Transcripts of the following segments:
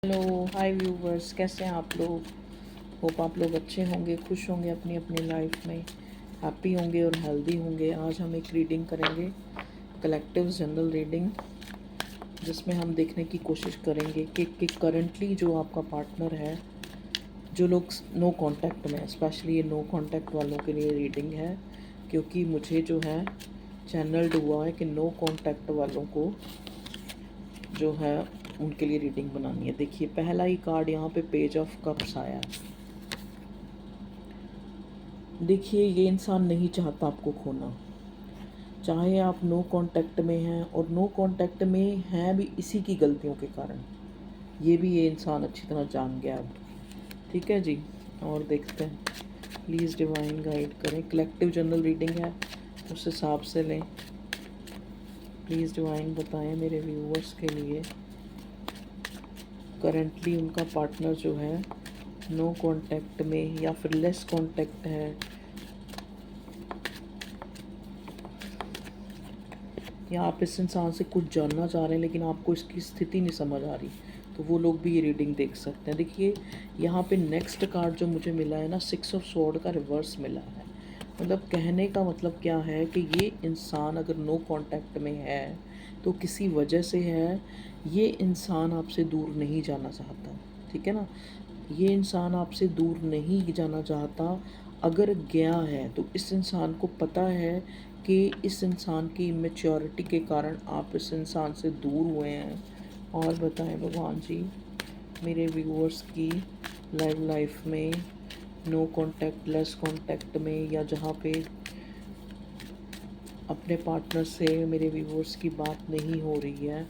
Hello hi viewers, कैसे हैं आप लोग। होप आप लोग अच्छे होंगे, खुश होंगे, अपनी अपनी लाइफ में हैप्पी होंगे और हेल्दी होंगे। आज हम एक रीडिंग करेंगे, कलेक्टिव जनरल रीडिंग, जिसमें हम देखने की कोशिश करेंगे कि करंटली जो आपका पार्टनर है, जो लोग नो कांटेक्ट में, स्पेशली ये नो कांटेक्ट वालों के लिए रीडिंग है, क्योंकि मुझे जो है चैनल्ड हुआ है कि नो कांटेक्ट वालों को जो है उनके लिए रीडिंग बनानी है। देखिए पहला ही कार्ड यहाँ पे पेज ऑफ कप्स आया है। देखिए ये इंसान नहीं चाहता आपको खोना, चाहे आप नो कांटेक्ट में हैं, और नो कांटेक्ट में हैं भी इसी की गलतियों के कारण। ये इंसान अच्छी तरह जान गया अब। ठीक है जी, और देखते हैं। प्लीज़ डिवाइन गाइड करें, कलेक्टिव जनरल रीडिंग है, उस हिसाब से लें। प्लीज़ डिवाइन बताएं मेरे व्यूअर्स के लिए, करंटली उनका पार्टनर जो है नो कांटेक्ट में या फिर लेस कांटेक्ट है, या आप इस इंसान से कुछ जानना चाह रहे हैं लेकिन आपको इसकी स्थिति नहीं समझ आ रही, तो वो लोग भी ये रीडिंग देख सकते हैं। देखिए यहाँ पे नेक्स्ट कार्ड जो मुझे मिला है ना, 6 ऑफ स्वॉर्ड का रिवर्स मिला है। मतलब कहने का मतलब क्या है कि ये इंसान अगर नो कांटेक्ट में है तो किसी वजह से है। ये इंसान आपसे दूर नहीं जाना चाहता, ठीक है ना। ये इंसान आपसे दूर नहीं जाना चाहता। अगर गया है तो इस इंसान को पता है कि इस इंसान की इमेच्योरिटी के कारण आप इस इंसान से दूर हुए हैं। और बताएं भगवान जी, मेरे व्यूअर्स की लाइफ में नो कांटेक्ट, लेस कांटेक्ट में, या जहाँ पे अपने पार्टनर से मेरे व्यूअर्स की बात नहीं हो रही है,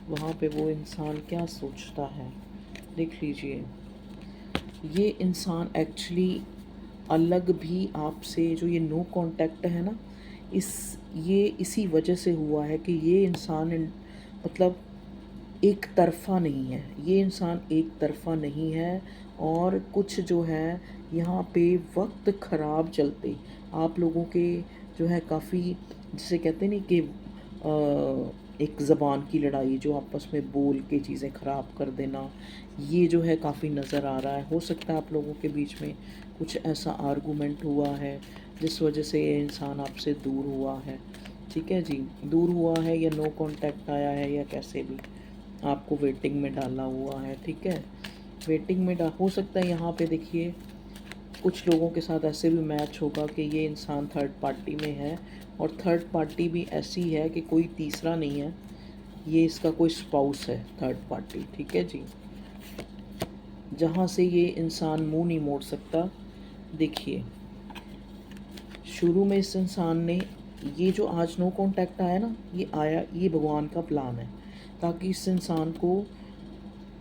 वहाँ पे वो इंसान क्या सोचता है। देख लीजिए, ये इंसान एक्चुअली अलग भी आपसे, जो ये नो कांटेक्ट है ना, ये इसी वजह से हुआ है कि ये इंसान मतलब एक तरफ़ा नहीं है। ये इंसान एक तरफ़ा नहीं है, और कुछ जो है यहाँ पे वक्त ख़राब चलते आप लोगों के जो है काफ़ी, जिसे कहते नहीं कि एक ज़बान की लड़ाई, जो आपस में बोल के चीज़ें ख़राब कर देना, ये जो है काफ़ी नज़र आ रहा है। हो सकता है आप लोगों के बीच में कुछ ऐसा आर्गूमेंट हुआ है जिस वजह से ये इंसान आपसे दूर हुआ है। ठीक है जी, दूर हुआ है, या नो कांटेक्ट आया है, या कैसे भी आपको वेटिंग में डाला हुआ है। ठीक है, वेटिंग में हो सकता है। यहाँ पे देखिए कुछ लोगों के साथ ऐसे भी मैच होगा कि ये इंसान थर्ड पार्टी में है, और थर्ड पार्टी भी ऐसी है कि कोई तीसरा नहीं है, ये इसका कोई स्पाउस है, थर्ड पार्टी। ठीक है जी, जहाँ से ये इंसान मुंह नहीं मोड़ सकता। देखिए शुरू में इस इंसान ने, ये जो आज नो कांटेक्ट आया ना, ये आया, ये भगवान का प्लान है, ताकि इस इंसान को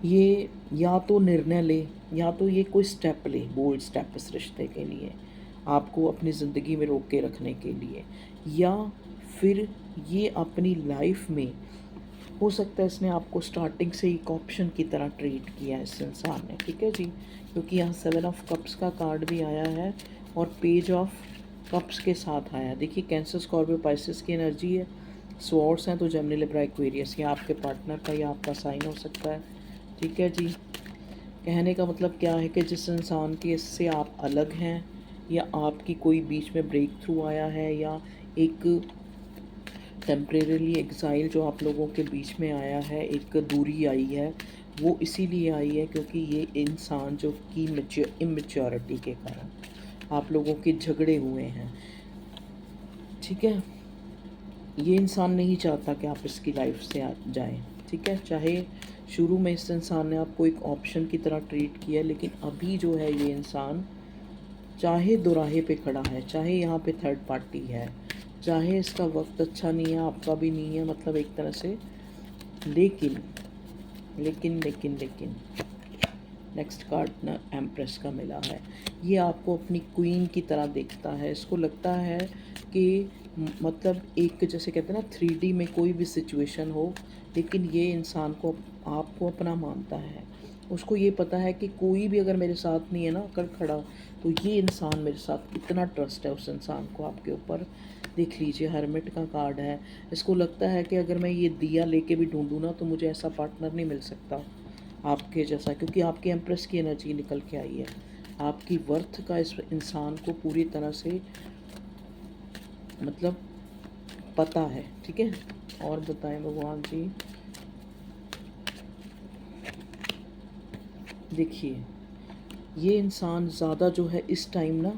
ये या तो निर्णय ले, या तो ये कोई स्टेप ले, बोल्ड स्टेप इस रिश्ते के लिए, आपको अपनी ज़िंदगी में रोक के रखने के लिए, या फिर ये अपनी लाइफ में, हो सकता है इसने आपको स्टार्टिंग से एक ऑप्शन की तरह ट्रीट किया है इस इंसान ने। ठीक है जी, क्योंकि यहाँ 7 ऑफ कप्स का कार्ड भी आया है और पेज ऑफ कप्स के साथ आया है। देखिए कैंसर, स्कॉर्पियो, पाइसेस की एनर्जी है। स्वॉर्ड्स हैं तो जेमिनी, लिब्रा, एक्वेरियस, या आपके पार्टनर का या आपका साइन हो सकता है। ठीक है जी, कहने का मतलब क्या है कि जिस इंसान के इससे आप अलग हैं, या आपकी कोई बीच में ब्रेक थ्रू आया है, या एक टेम्परेरीली एग्ज़ाइल जो आप लोगों के बीच में आया है, एक दूरी आई है, वो इसीलिए आई है क्योंकि ये इंसान जो कि इमेच्योरिटी के कारण आप लोगों के झगड़े हुए हैं। ठीक है, ये इंसान नहीं चाहता कि आप इसकी लाइफ से जाएं। ठीक है, चाहे शुरू में इस इंसान ने आपको एक ऑप्शन की तरह ट्रीट किया, लेकिन अभी जो है ये इंसान चाहे दोराहे पे खड़ा है, चाहे यहाँ पे थर्ड पार्टी है, चाहे इसका वक्त अच्छा नहीं है, आपका भी नहीं है, मतलब एक तरह से। लेकिन लेकिन लेकिन लेकिन नेक्स्ट कार्ड ना एम्प्रेस का मिला है। ये आपको अपनी क्वीन की तरह देखता है। इसको लगता है कि मतलब एक, जैसे कहते हैं ना, 3D में कोई भी सिचुएशन हो, लेकिन ये इंसान को, आपको अपना मानता है। उसको ये पता है कि कोई भी अगर मेरे साथ नहीं है ना, कर खड़ा, तो ये इंसान मेरे साथ, इतना ट्रस्ट है उस इंसान को आपके ऊपर। देख लीजिए हर्मिट का कार्ड है। इसको लगता है कि अगर मैं ये दिया लेके भी ढूंढूँ ना, तो मुझे ऐसा पार्टनर नहीं मिल सकता आपके जैसा, क्योंकि आपकी एम्प्रेस की एनर्जी निकल के आई है। आपकी वर्थ का इस इंसान को पूरी तरह से मतलब पता है, ठीक है। और बताएं भगवान जी। देखिए ये इंसान ज़्यादा जो है इस टाइम ना,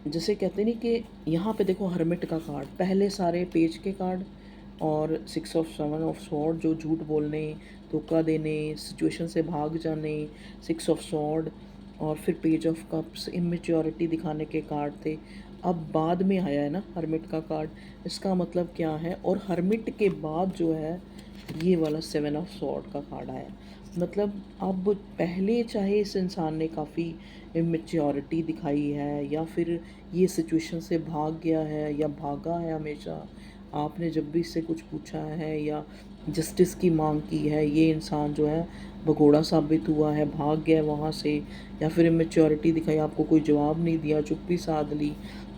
जैसे कहते नहीं कि यहाँ पे देखो हर्मिट का कार्ड, पहले सारे पेज के कार्ड और 6 ऑफ 7 ऑफ सॉर्ड जो झूठ बोलने, धोखा देने, सिचुएशन से भाग जाने, 6 ऑफ सॉर्ड, और फिर पेज ऑफ कप्स इमेच्योरिटी दिखाने के कार्ड थे। अब बाद में आया है ना हर्मिट का कार्ड, इसका मतलब क्या है। और हर्मिट के बाद जो है ये वाला 7 ऑफ सॉर्ड का कार्ड आया। मतलब अब पहले चाहे इस इंसान ने काफ़ी इमेच्योरिटी दिखाई है या फिर ये सिचुएशन से भाग गया है या भागा है हमेशा, आपने जब भी इससे कुछ पूछा है या जस्टिस की मांग की है, ये इंसान जो है भगोड़ा साबित हुआ है, भाग गया है वहाँ से, या फिर इमेच्योरिटी दिखाई, आपको कोई जवाब नहीं दिया, चुप्पी साध ली,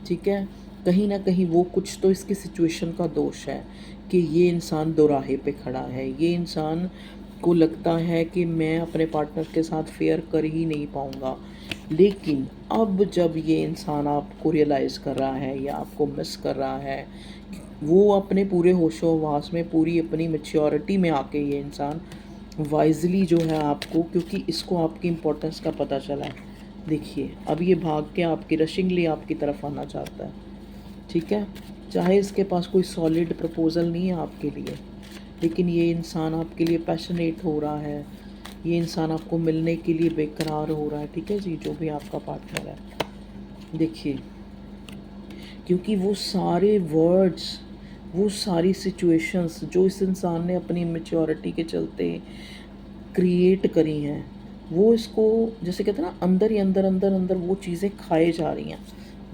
ठीक है। कहीं ना कहीं वो कुछ तो इसकी सिचुएशन का दोष है कि ये इंसान दोराहे पे खड़ा है। ये इंसान को लगता है कि मैं अपने पार्टनर के साथ फेयर कर ही नहीं पाऊँगा। लेकिन अब जब ये इंसान आपको रियलाइज़ कर रहा है या आपको मिस कर रहा है, वो अपने पूरे होशो-हवास में, पूरी अपनी मैच्योरिटी में आके ये इंसान वाइज़ली जो है आपको, क्योंकि इसको आपकी इम्पोर्टेंस का पता चला है। देखिए अब ये भाग के आपकी रशिंगली आपकी तरफ आना चाहता है, ठीक है। चाहे इसके पास कोई सॉलिड प्रपोज़ल नहीं है आपके लिए, लेकिन ये इंसान आपके लिए पैशनेट हो रहा है, ये इंसान आपको मिलने के लिए बेकरार हो रहा है, ठीक है जी, जो भी आपका पार्टनर है। देखिए क्योंकि वो सारे वर्ड्स, वो सारी सिचुएशंस जो इस इंसान ने अपनी मैच्योरिटी के चलते क्रिएट करी हैं, वो इसको जैसे कहते हैं ना अंदर ही अंदर अंदर अंदर वो चीज़ें खाए जा रही हैं,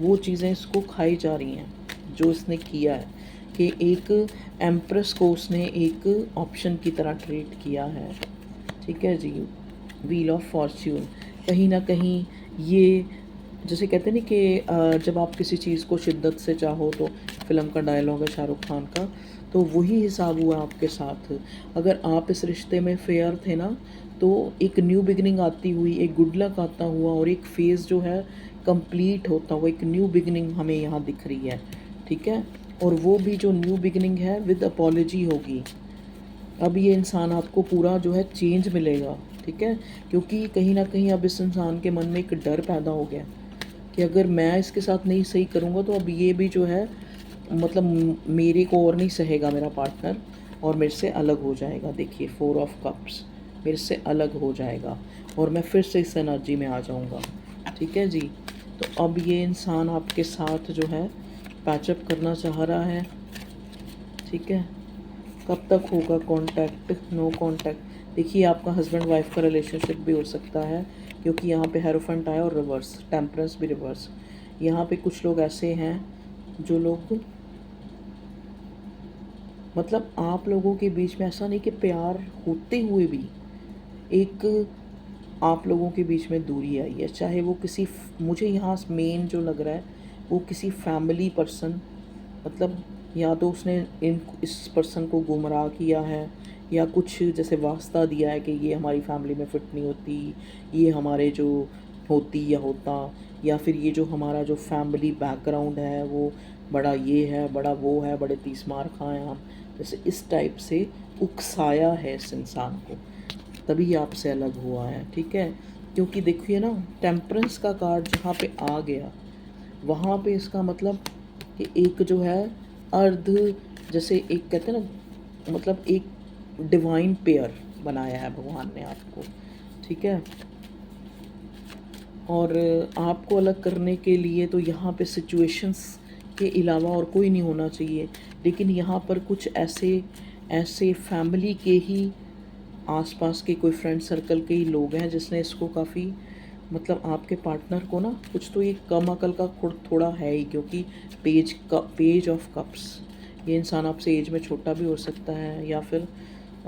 वो चीज़ें इसको खाई जा रही हैं जो इसने किया है। कि एक एम्प्रेस को उसने एक ऑप्शन की तरह ट्रीट किया है, ठीक है जी। व्हील ऑफ फॉर्च्यून, कहीं ना कहीं ये जैसे कहते हैं ना कि जब आप किसी चीज़ को शिद्दत से चाहो, तो फिल्म का डायलॉग है शाहरुख खान का, तो वही हिसाब हुआ आपके साथ। अगर आप इस रिश्ते में फेयर थे ना, तो एक न्यू बिगिनिंग आती हुई, एक गुड लक आता हुआ और एक फेज़ जो है कंप्लीट होता हुआ, एक न्यू बिगिनिंग हमें यहाँ दिख रही है, ठीक है। और वो भी जो न्यू बिगिनिंग है विद अपॉलजी होगी। अब ये इंसान आपको पूरा जो है चेंज मिलेगा, ठीक है। क्योंकि कहीं ना कहीं अब इस इंसान के मन में एक डर पैदा हो गया कि अगर मैं इसके साथ नहीं सही करूँगा तो अब ये भी जो है मतलब मेरे को और नहीं सहेगा मेरा पार्टनर, और मेरे से अलग हो जाएगा। देखिए 4 ऑफ कप्स मेरे से अलग हो जाएगा और मैं फिर से इस एनर्जी में आ जाऊँगा, ठीक है जी। तो अब ये इंसान आपके साथ जो है पैचअप करना चाह रहा है, ठीक है। कब तक होगा कांटेक्ट, नो कांटेक्ट। देखिए आपका हस्बैंड वाइफ का रिलेशनशिप भी हो सकता है, क्योंकि यहाँ पे हेरोफेंट आया और रिवर्स, टेम्परेंस भी रिवर्स। यहाँ पे कुछ लोग ऐसे हैं जो लोग मतलब आप लोगों के बीच में ऐसा नहीं कि प्यार होते हुए भी एक आप लोगों के बीच में दूरी आई है। चाहे वो किसी, मुझे यहाँ मेन जो लग रहा है वो किसी फैमिली पर्सन, मतलब या तो उसने इस पर्सन को गुमराह किया है या कुछ जैसे वास्ता दिया है कि ये हमारी फैमिली में फिट नहीं होती, ये हमारे जो होती या होता, या फिर ये जो हमारा जो फैमिली बैकग्राउंड है वो बड़ा ये है, बड़ा वो है, बड़े तीस मार खाएँ हम, जैसे इस टाइप से उकसाया है इस इंसान को, तभी आपसे अलग हुआ है, ठीक है। क्योंकि देखिए ना टेम्परेंस का कार्ड जहाँ पे आ गया, वहाँ पे इसका मतलब कि एक जो है अर्ध, जैसे एक कहते हैं ना मतलब एक डिवाइन पेयर बनाया है भगवान ने आपको, ठीक है। और आपको अलग करने के लिए तो यहाँ पे सिचुएशंस के अलावा और कोई नहीं होना चाहिए, लेकिन यहाँ पर कुछ ऐसे ऐसे फैमिली के ही आसपास के कोई फ्रेंड सर्कल के ही लोग हैं जिसने इसको काफ़ी मतलब आपके पार्टनर को ना कुछ तो ये कम अकल का थोड़ा है ही, क्योंकि पेज ऑफ कप्स, ये इंसान आपसे एज में छोटा भी हो सकता है या फिर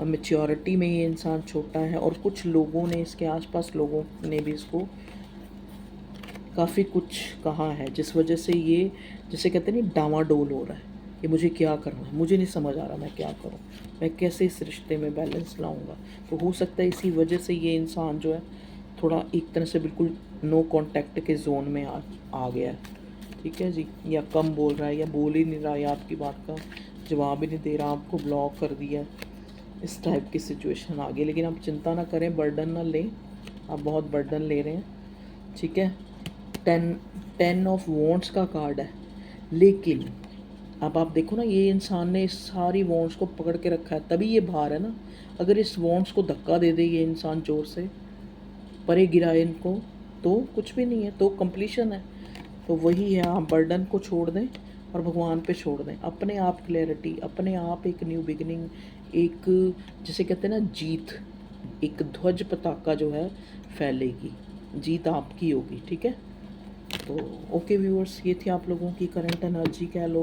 मेच्योरिटी में ये इंसान छोटा है, और कुछ लोगों ने इसके आसपास लोगों ने भी इसको काफ़ी कुछ कहा है जिस वजह से ये जैसे कहते हैं ना डामाडोल हो रहा है, कि मुझे क्या करना है, मुझे नहीं समझ आ रहा मैं क्या करूँ, मैं कैसे इस रिश्ते में बैलेंस लाऊंगा। तो हो सकता है इसी वजह से ये इंसान जो है थोड़ा एक तरह से बिल्कुल नो कांटेक्ट के जोन में आ गया है, ठीक है जी। या कम बोल रहा है, या बोल ही नहीं रहा, या आपकी बात का जवाब ही नहीं दे रहा, आपको ब्लॉक कर दिया, इस टाइप की सिचुएशन आ गई। लेकिन आप चिंता ना करें, बर्डन ना लें, आप बहुत बर्डन ले रहे हैं, ठीक है। 10 ऑफ वॉन्ट्स का कार्ड है, लेकिन अब आप देखो ना, ये इंसान ने इस सारी वॉन्ट्स को पकड़ के रखा है, तभी ये बाहर है ना। अगर इस वॉन्ट्स को धक्का दे दे ये इंसान जोर से, परे गिराए इनको, तो कुछ भी नहीं है, तो कंप्लीशन है। तो वही है, आप बर्डन को छोड़ दें और भगवान पे छोड़ दें, अपने आप क्लैरिटी, अपने आप एक न्यू बिगिनिंग, एक जैसे कहते हैं ना जीत, एक ध्वज पताका जो है फैलेगी, जीत आपकी होगी, ठीक है। तो ओके व्यूअर्स, ये थी आप लोगों की करंट एनर्जी कह लो।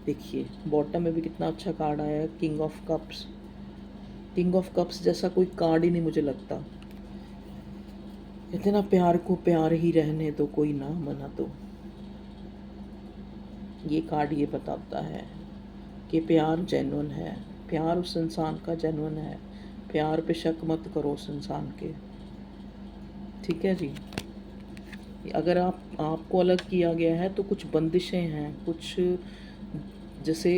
देखिए बॉटम में भी कितना अच्छा कार्ड आया है, king of cups. King of cups जैसा कोई कार्ड ही नहीं मुझे लगता। कहते ना प्यार को प्यार ही रहने दो, कोई ना मना दो। ये कार्ड ये बताता है कि प्यार जेन्युइन है, प्यार उस इंसान का जेन्युइन है, प्यार पे शक मत करो उस इंसान के, ठीक है जी। अगर आपको अलग किया गया है तो कुछ बंदिशें हैं, कुछ जैसे,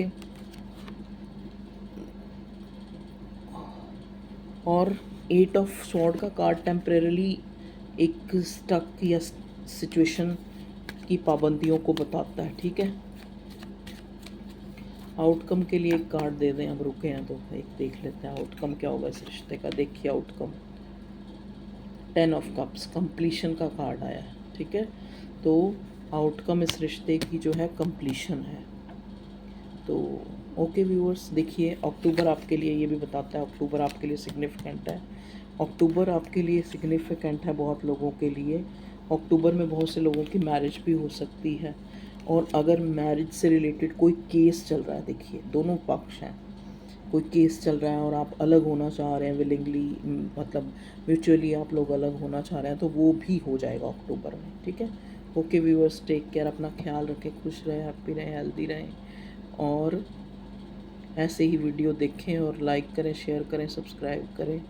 और 8 ऑफ स्वॉर्ड का कार्ड टेम्परेली एक स्टक या सिचुएशन की पाबंदियों को बताता है, ठीक है। आउटकम के लिए एक कार्ड दे दें, अब रुके हैं तो एक देख लेते हैं आउटकम क्या होगा इस रिश्ते का। देखिए आउटकम 10 ऑफ कप्स, कंप्लीशन का कार्ड आया है, ठीक है। तो आउटकम इस रिश्ते की जो है कंप्लीशन है। तो ओके व्यूअर्स, देखिए अक्टूबर आपके लिए ये भी बताता है, अक्टूबर आपके लिए सिग्निफिकेंट है। अक्टूबर आपके लिए सिग्निफिकेंट है बहुत लोगों के लिए। अक्टूबर में बहुत से लोगों की मैरिज भी हो सकती है, और अगर मैरिज से रिलेटेड कोई केस चल रहा है, देखिए दोनों पक्ष हैं, कोई केस चल रहा है और आप अलग होना चाह रहे हैं विलिंगली, मतलब म्यूचुअली आप लोग अलग होना चाह रहे हैं, तो वो भी हो जाएगा अक्टूबर में, ठीक है। ओके व्यूअर्स, टेक केयर, अपना ख्याल रखें, खुश रहें, हैप्पी रहें, हेल्दी रहें, और ऐसे ही वीडियो देखें और लाइक करें, शेयर करें, सब्सक्राइब करें।